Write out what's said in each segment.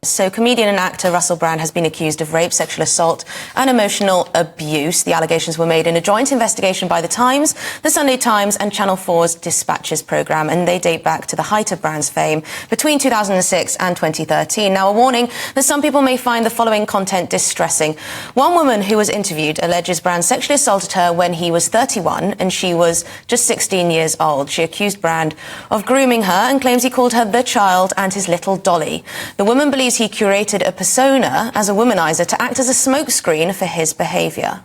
So comedian and actor Russell Brand has been accused of rape, sexual assault and emotional abuse. The allegations were made in a joint investigation by The Times, The Sunday Times and Channel 4's Dispatches programme, and they date back to the height of Brand's fame between 2006 and 2013. Now, a warning that some people may find the following content distressing. One woman who was interviewed alleges Brand sexually assaulted her when he was 31 and she was just 16 years old. She accused Brand of grooming her and claims he called her the child and his little dolly. The woman believes he curated a persona as a womanizer to act as a smokescreen for his behaviour.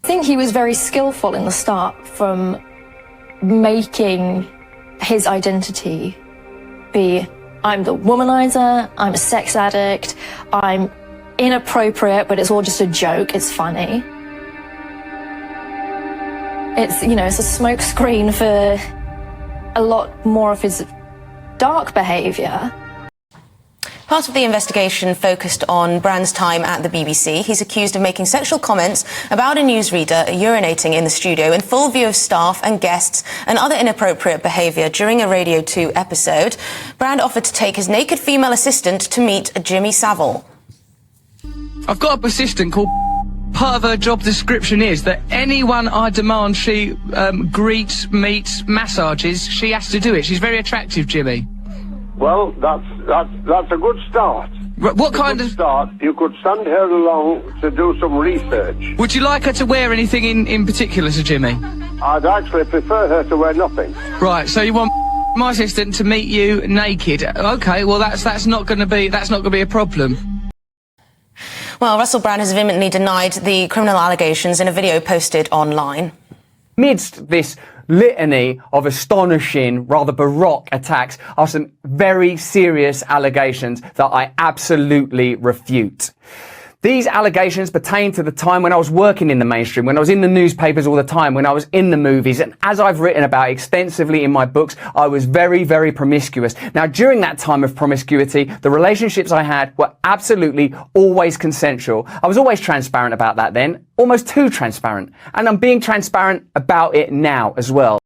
I think he was very skillful in the start from making his identity be, I'm the womanizer, I'm a sex addict, I'm inappropriate, but it's all just a joke, it's funny. It's, you know, it's a smokescreen for a lot more of his dark behaviour. Part of the investigation focused on Brand's time at the BBC. He's accused of making sexual comments about a newsreader urinating in the studio in full view of staff and guests and other inappropriate behaviour during a Radio 2 episode. Brand offered to take his naked female assistant to meet Jimmy Savile. I've got a assistant called... Part of her job description is that anyone I demand she greets, meets, massages, she has to do it. She's very attractive, Jimmy. Well, that's a good start. What kind of start? You could send her along to do some research. Would you like her to wear anything in particular, Sir Jimmy? I'd actually prefer her to wear nothing. Right. So you want my assistant to meet you naked? Okay. Well, that's not going to be a problem. Well, Russell Brand has vehemently denied the criminal allegations in a video posted online. Amidst this litany of astonishing, rather baroque attacks are some very serious allegations that I absolutely refute. These allegations pertain to the time when I was working in the mainstream, when I was in the newspapers all the time, when I was in the movies, and as I've written about extensively in my books, I was very, very promiscuous. Now, during that time of promiscuity, the relationships I had were absolutely always consensual. I was always transparent about that then, almost too transparent, and I'm being transparent about it now as well.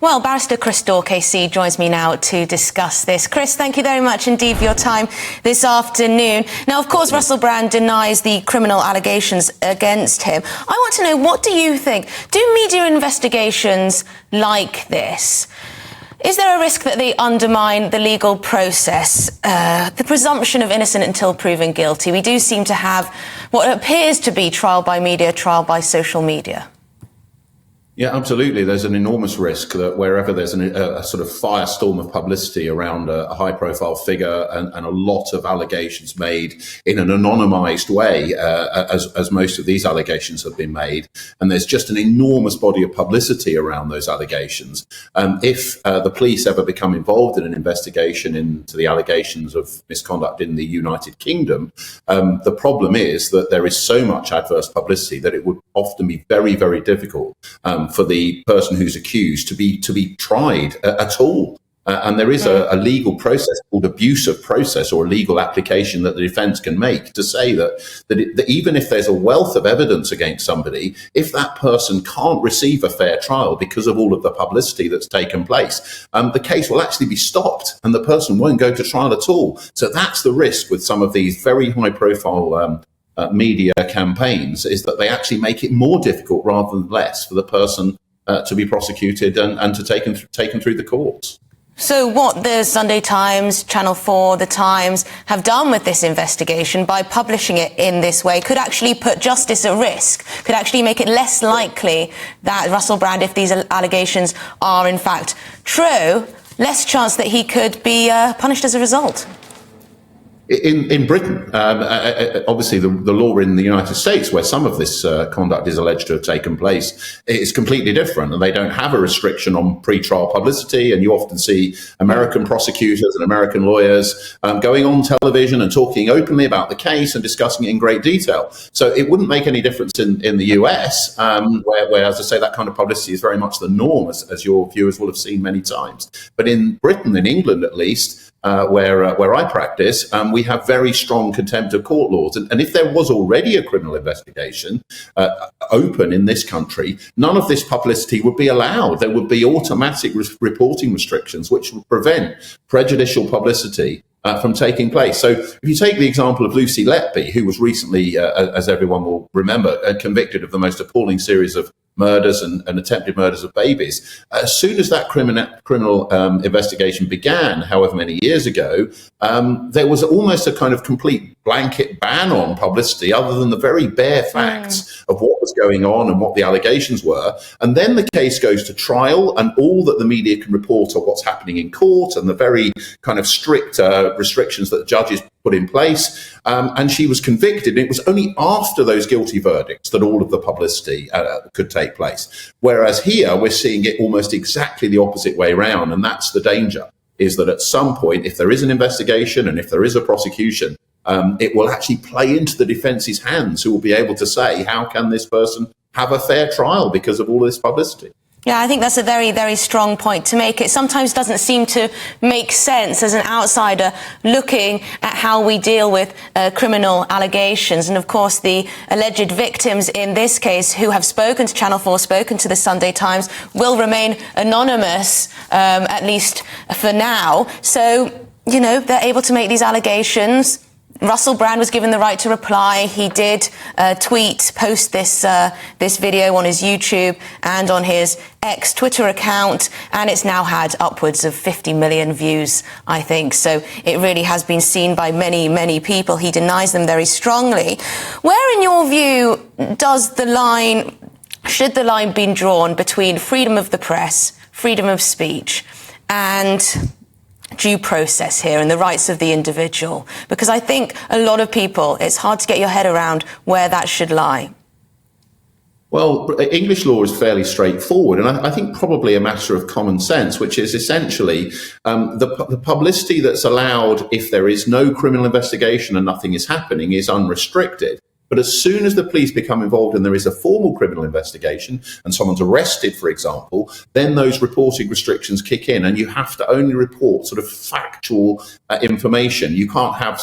Well, Barrister Chris Daw KC joins me now to discuss this. Chris, thank you very much indeed for your time this afternoon. Now, of course, Russell Brand denies the criminal allegations against him. I want to know, what do you think? Do media investigations like this, is there a risk that they undermine the legal process, the presumption of innocent until proven guilty? We do seem to have what appears to be trial by media, trial by social media. Yeah, absolutely. There's an enormous risk that wherever there's a sort of firestorm of publicity around a high-profile figure and a lot of allegations made in an anonymized way, as most of these allegations have been made, and there's just an enormous body of publicity around those allegations. If the police ever become involved in an investigation into the allegations of misconduct in the United Kingdom, the problem is that there is so much adverse publicity that it would often be very, very difficult for the person who's accused to be tried at all. And there is a legal process called abuse of process, or a legal application that the defence can make to say that even if there's a wealth of evidence against somebody, if that person can't receive a fair trial because of all of the publicity that's taken place, the case will actually be stopped and the person won't go to trial at all. So that's the risk with some of these very high profile media campaigns, is that they actually make it more difficult rather than less for the person to be prosecuted and to taken through the courts. So what the Sunday Times, Channel 4, The Times have done with this investigation by publishing it in this way could actually put justice at risk, could actually make it less likely that Russell Brand, if these allegations are in fact true, less chance that he could be punished as a result. In Britain, obviously the law in the United States, where some of this conduct is alleged to have taken place, is completely different, and they don't have a restriction on pre-trial publicity. And you often see American prosecutors and American lawyers going on television and talking openly about the case and discussing it in great detail. So it wouldn't make any difference in the US, where, as I say, that kind of publicity is very much the norm, as your viewers will have seen many times. But in Britain, in England at least, where I practice, we have very strong contempt of court laws. And if there was already a criminal investigation open in this country, none of this publicity would be allowed. There would be automatic reporting restrictions which would prevent prejudicial publicity from taking place. So if you take the example of Lucy Letby, who was recently, as everyone will remember, convicted of the most appalling series of murders and attempted murders of babies. As soon as that criminal investigation began, however many years ago, there was almost a kind of complete blanket ban on publicity other than the very bare facts of what was going on and what the allegations were. And then the case goes to trial, and all that the media can report are what's happening in court and the very kind of strict restrictions that the judges put in place. And she was convicted. And it was only after those guilty verdicts that all of the publicity could take place. Whereas here, we're seeing it almost exactly the opposite way around. And that's the danger, is that at some point, if there is an investigation and if there is a prosecution, it will actually play into the defence's hands, who will be able to say, how can this person have a fair trial because of all this publicity? Yeah, I think that's a very, very strong point to make. It sometimes doesn't seem to make sense as an outsider looking at how we deal with criminal allegations. And of course, the alleged victims in this case who have spoken to Channel 4, spoken to the Sunday Times, will remain anonymous, at least for now. So, you know, they're able to make these allegations. Russell Brand was given the right to reply. He did post this video on his YouTube and on his X Twitter account, and it's now had upwards of 50 million views, I think. So it really has been seen by many, many people. He denies them very strongly. Where, in your view, should the line be drawn between freedom of the press, freedom of speech, and due process here and the rights of the individual? Because I think a lot of people, it's hard to get your head around where that should lie. Well, English law is fairly straightforward, and I think probably a matter of common sense, which is essentially the publicity that's allowed if there is no criminal investigation and nothing is happening is unrestricted. But as soon as the police become involved and there is a formal criminal investigation and someone's arrested, for example, then those reporting restrictions kick in, and you have to only report sort of factual information. You can't have,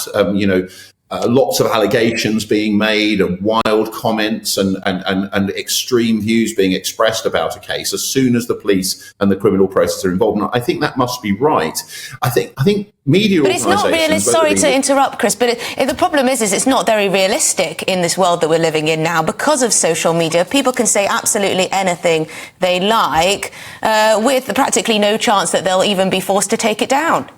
lots of allegations being made and wild comments and extreme views being expressed about a case as soon as the police and the criminal process are involved. And I think that must be right. I think media but it's not realistic. Sorry to interrupt, Chris, but the problem is it's not very realistic in this world that we're living in now because of social media. People can say absolutely anything they like with practically no chance that they'll even be forced to take it down.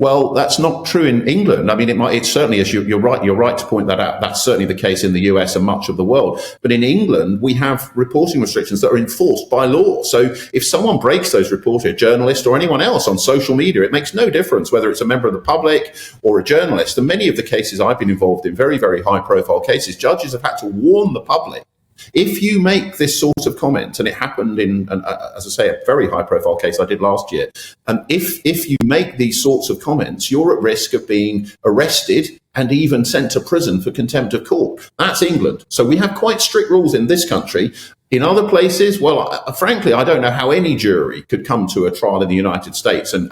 Well, that's not true in England. I mean, it certainly is. You're right to point that out. That's certainly the case in the US and much of the world. But in England, we have reporting restrictions that are enforced by law. So if someone breaks those reported, a journalist or anyone else on social media, it makes no difference whether it's a member of the public or a jourналist. And many of the cases I've been involved in, very, very high profile cases, judges have had to warn the public. If you make this sort of comment, and it happened in, as I say, a very high-profile case I did last year, and if you make these sorts of comments, you're at risk of being arrested and even sent to prison for contempt of court. That's England. So we have quite strict rules in this country. In other places, well, frankly, I don't know how any jury could come to a trial in the United States and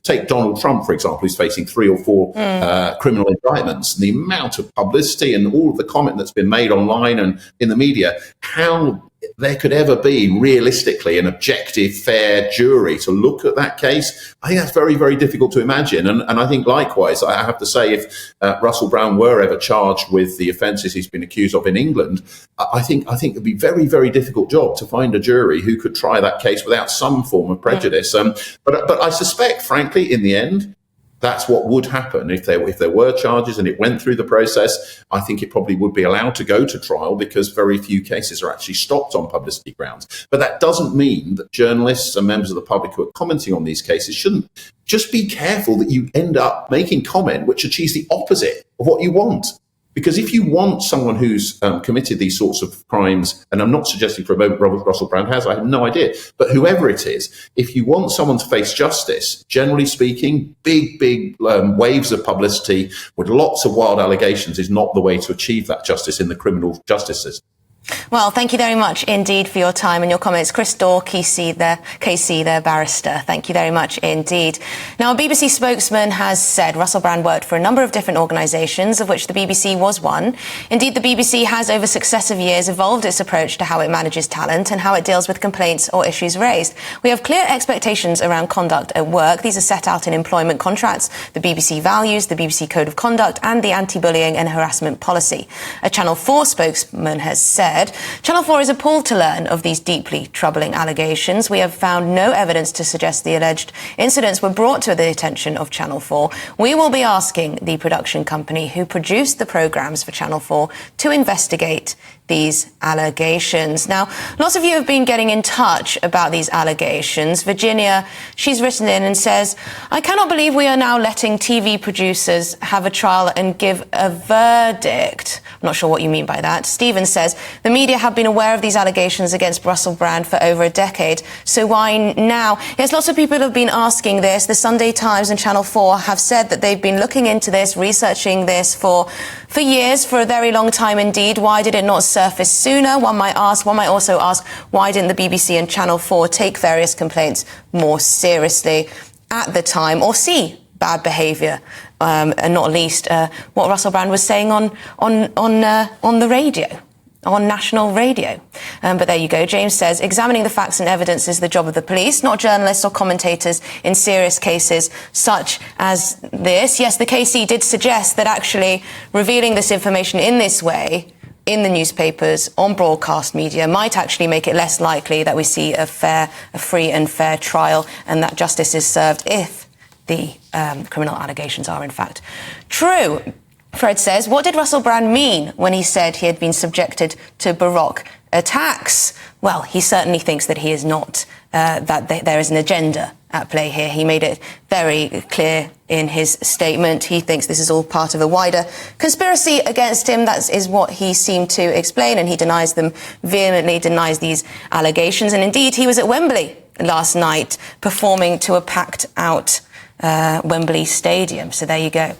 take Donald Trump, for example, who's facing 3 or 4 criminal indictments. The amount of publicity and all of the comment that's been made online and in the media, how there could ever be realistically an objective, fair jury to look at that case, I think that's very, very difficult to imagine. And I think likewise, I have to say, if Russell Brand were ever charged with the offences he's been accused of in England, I think it'd be a very, very difficult job to find a jury who could try that case without some form of prejudice. But I suspect, frankly, in the end, that's what would happen if there were charges and it went through the process. I think it probably would be allowed to go to trial because very few cases are actually stopped on publicity grounds. But that doesn't mean that journalists and members of the public who are commenting on these cases shouldn't. Just be careful that you end up making comment which achieves the opposite of what you want. Because if you want someone who's committed these sorts of crimes, and I'm not suggesting for a moment Russell Brand has, I have no idea, but whoever it is, if you want someone to face justice, generally speaking, big waves of publicity with lots of wild allegations is not the way to achieve that justice in the criminal justice system. Well, thank you very much indeed for your time and your comments. Chris Daw KC there, barrister. Thank you very much indeed. Now, a BBC spokesman has said Russell Brand worked for a number of different organisations, of which the BBC was one. Indeed, the BBC has, over successive years, evolved its approach to how it manages talent and how it deals with complaints or issues raised. We have clear expectations around conduct at work. These are set out in employment contracts, the BBC values, the BBC Code of Conduct, and the anti-bullying and harassment policy. A Channel 4 spokesman has said, Channel 4 is appalled to learn of these deeply troubling allegations. We have found no evidence to suggest the alleged incidents were brought to the attention of Channel 4. We will be asking the production company who produced the programmes for Channel 4 to investigate these allegations. Now, lots of you have been getting in touch about these allegations. Virginia, she's written in and says, I cannot believe we are now letting TV producers have a trial and give a verdict. I'm not sure what you mean by that. Stephen says, the media have been aware of these allegations against Russell Brand for over a decade, so why now? Yes, lots of people have been asking this. The Sunday Times and Channel 4 have said that they've been looking into this, researching this for years, for a very long time indeed. Why did it not surface sooner? One might ask. One might also ask, why didn't the BBC and Channel 4 take various complaints more seriously at the time, or see bad behaviour, and not least what Russell Brand was saying on the radio, on national radio. But there you go. James says, examining the facts and evidence is the job of the police, not journalists or commentators in serious cases such as this. Yes, the KC did suggest that actually revealing this information in this way in the newspapers, on broadcast media, might actually make it less likely that we see a free and fair trial, and that justice is served if the criminal allegations are in fact true. Fred says, what did Russell Brand mean when he said he had been subjected to Baroque attacks? Well, he certainly thinks that he is not, that there is an agenda at play here. He made it very clear in his statement. He thinks this is all part of a wider conspiracy against him. That is what he seemed to explain, and he denies them, vehemently denies these allegations. And indeed, he was at Wembley last night performing to a packed out Wembley Stadium. So there you go.